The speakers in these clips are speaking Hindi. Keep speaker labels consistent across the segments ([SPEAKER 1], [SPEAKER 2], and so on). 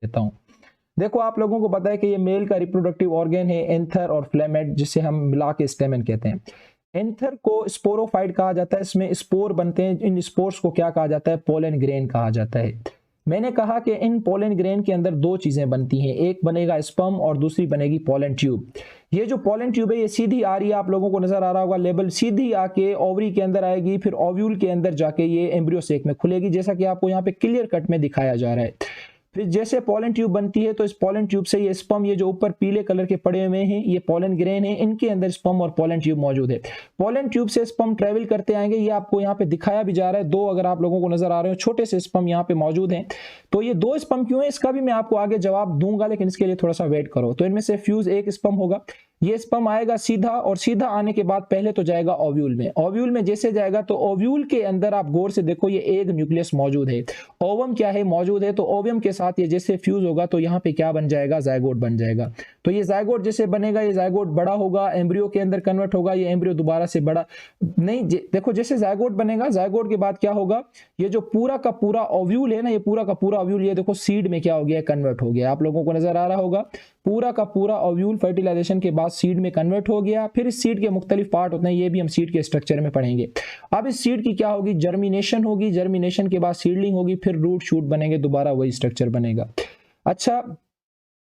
[SPEAKER 1] देता हूँ। देखो आप लोगों को पता है कि ये मेल का रिप्रोडक्टिव ऑर्गन है एंथर और फ्लेमेट, जिसे हम मिला के स्टेमन कहते हैं। एंथर को स्पोरोफाइट कहा जाता है, इसमें स्पोर बनते हैं। इन स्पोर्स को क्या कहा जाता है? पोलन ग्रेन कहा जाता है। मैंने कहा कि इन पोलन ग्रेन के अंदर दो चीजें बनती हैं, एक बनेगा स्पर्म और दूसरी बनेगी पोलन ट्यूब। ये जो पोलन ट्यूब है ये सीधी आ रही है, आप लोगों को नजर आ रहा होगा लेबल, सीधी आके ओवरी के अंदर आएगी, फिर ओव्यूल के अंदर जाके ये एम्ब्रियो सेक में खुलेगी, जैसा कि आपको यहाँ पे क्लियर कट में दिखाया जा रहा है। फिर जैसे पोलन ट्यूब बनती है तो इस पोलन ट्यूब से ये स्पर्म, ये जो ऊपर पीले कलर के पड़े हुए हैं ये पोलन ग्रेन है, इनके अंदर स्पर्म और पोलन ट्यूब मौजूद है। पोलन ट्यूब से स्पर्म ट्रेवल करते आएंगे, ये आपको यहाँ पे दिखाया भी जा रहा है। दो अगर आप लोगों को नजर आ रहे हो छोटे से स्पर्म यहाँ पे मौजूद हैं। तो ये दो स्पर्म क्यों है इसका भी मैं आपको आगे जवाब दूंगा, लेकिन इसके लिए थोड़ा सा वेट करो। तो इनमें से फ्यूज एक स्पर्म होगा, ये स्पर्म आएगा सीधा, और सीधा आने के बाद पहले तो जाएगा ओव्यूल में। ओव्यूल में जैसे जाएगा तो ओव्यूल के अंदर आप गौर से देखो ये एक न्यूक्लियस मौजूद है, ओवम क्या है? मौजूद है। तो ओवम के साथ ये जैसे फ्यूज होगा तो यहाँ पे क्या बन जाएगा? जायगोट बन जाएगा। तो ये जायगोट जैसे बनेगा, ये जायगोट बड़ा होगा, एम्ब्रियो के अंदर कन्वर्ट होगा, ये एम्ब्रियो दोबारा से बड़ा नहीं, देखो जैसे जायगोट बनेगा, जायगोट के बाद क्या होगा? ये जो पूरा का पूरा ओव्यूल है ना, ये पूरा का पूरा ओव्यूल ये देखो सीड में क्या हो गया? कन्वर्ट हो गया। आप लोगों को नजर आ रहा होगा पूरा का पूरा ओव्यूल फर्टिलाइजेशन के बाद सीड में कन्वर्ट हो गया। फिर इस सीड के मुख्तलिफ पार्ट होते हैं, ये भी हम सीड के स्ट्रक्चर में पढ़ेंगे। अब इस सीड की क्या होगी? जर्मिनेशन होगी, जर्मिनेशन के बाद सीडलिंग होगी, फिर रूट शूट बनेंगे, दोबारा वही स्ट्रक्चर बनेगा। अच्छा,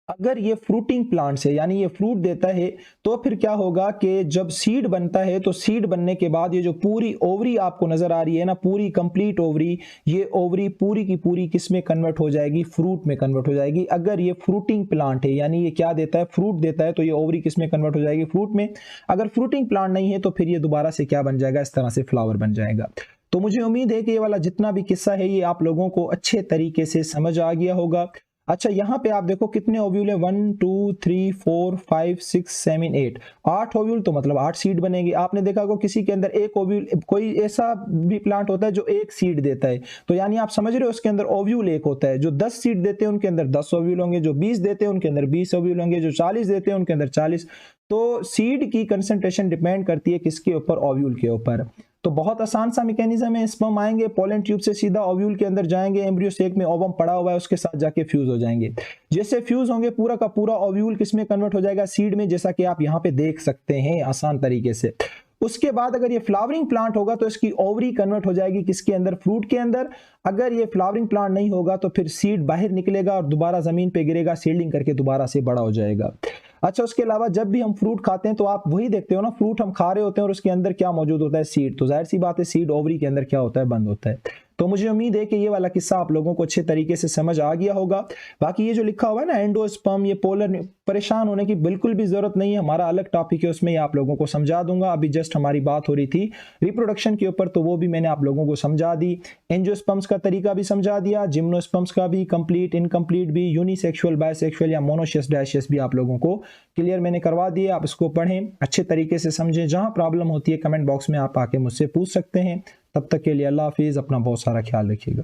[SPEAKER 1] अगर ये फ्रूटिंग प्लांट्स है यानी ये फ्रूट देता है, तो फिर क्या होगा कि जब सीड बनता है तो सीड बनने के बाद ये जो पूरी ओवरी आपको नजर आ रही है ना, पूरी कंप्लीट ओवरी, ये ओवरी पूरी की पूरी किस में कन्वर्ट हो जाएगी? फ्रूट में कन्वर्ट हो जाएगी। अगर ये फ्रूटिंग प्लांट है यानी ये क्या देता है? फ्रूट देता है, तो ये ओवरी किस में कन्वर्ट हो जाएगी? फ्रूट में। अगर फ्रूटिंग प्लांट नहीं है तो फिर ये दोबारा से क्या बन जाएगा? इस तरह से फ्लावर बन जाएगा। तो मुझे उम्मीद है कि ये वाला जितना भी किस्सा है ये आप लोगों को अच्छे तरीके से समझ आ गया होगा। अच्छा, यहाँ पे आप देखो कितने ओव्यूल है? 1 2 3 4 5 6 7 8, 8 ओव्यूल, तो मतलब 8 सीड बनेगी। आपने देखा होगा किसी के अंदर एक ओव्यूल, कोई ऐसा भी प्लांट होता है जो एक सीड देता है, तो यानी आप समझ रहे हो उसके अंदर ओव्यूल एक होता है। जो 10 सीड देते हैं उनके अंदर 10 ओव्यूल होंगे, जो 20 देते हैं उनके अंदर 20 ओव्यूल होंगे, जो 40 देते हैं उनके अंदर 40। तो सीड की कंसंट्रेशन डिपेंड करती है किसके ऊपर? ओव्यूल के ऊपर। तो बहुत आसान सा मैकेनिज्म है, स्पर्म आएंगे पोलन ट्यूब से सीधा ओव्यूल के अंदर जाएंगे, एम्ब्रियो सेक में ओवम पड़ा हुआ है उसके साथ जाके फ्यूज हो जाएंगे। जैसे फ्यूज होंगे पूरा का पूरा ओव्यूल किस में कन्वर्ट हो जाएगा? सीड में, जैसा कि आप यहाँ पे देख सकते हैं आसान तरीके से। उसके बाद अगर ये फ्लावरिंग प्लांट होगा तो इसकी ओवरी कन्वर्ट हो जाएगी किसके अंदर? फ्रूट के अंदर। अगर ये फ्लावरिंग प्लांट नहीं होगा तो फिर सीड बाहर निकलेगा और दोबारा जमीन पे गिरेगा, सीडलिंग करके दोबारा से बड़ा हो जाएगा। अच्छा, उसके अलावा जब भी हम फ्रूट खाते हैं तो आप वही देखते हो ना, फ्रूट हम खा रहे होते हैं और उसके अंदर क्या मौजूद होता है? सीड। तो जाहिर सी बात है सीड ओवरी के अंदर क्या होता है? बंद होता है। तो मुझे उम्मीद है कि ये वाला किस्सा आप लोगों को अच्छे तरीके से समझ आ गया होगा। बाकी ये जो लिखा हुआ है ना एंडोस्पर्म, ये पोलर, परेशान होने की बिल्कुल भी जरूरत नहीं है, हमारा अलग टॉपिक है, उसमें ये आप लोगों को समझा दूंगा। अभी जस्ट हमारी बात हो रही थी रिप्रोडक्शन के ऊपर, तो वो भी मैंने आप लोगों को समझा दी। एंजियोस्पर्म्स का तरीका भी समझा दिया, जिम्नोस्पर्म्स का भी, कंप्लीट इनकम्प्लीट भी, यूनिसेक्सुअल बायसेक्सुअल या मोनोशियस डायशियस भी आप लोगों को क्लियर मैंने करवा दिया। आप इसको पढ़ें, अच्छे तरीके से समझें। जहां प्रॉब्लम होती है कमेंट बॉक्स में आप आके मुझसे पूछ सकते हैं। तब तक के लिए अल्लाह हाफिज़, अपना बहुत सारा ख्याल रखिएगा।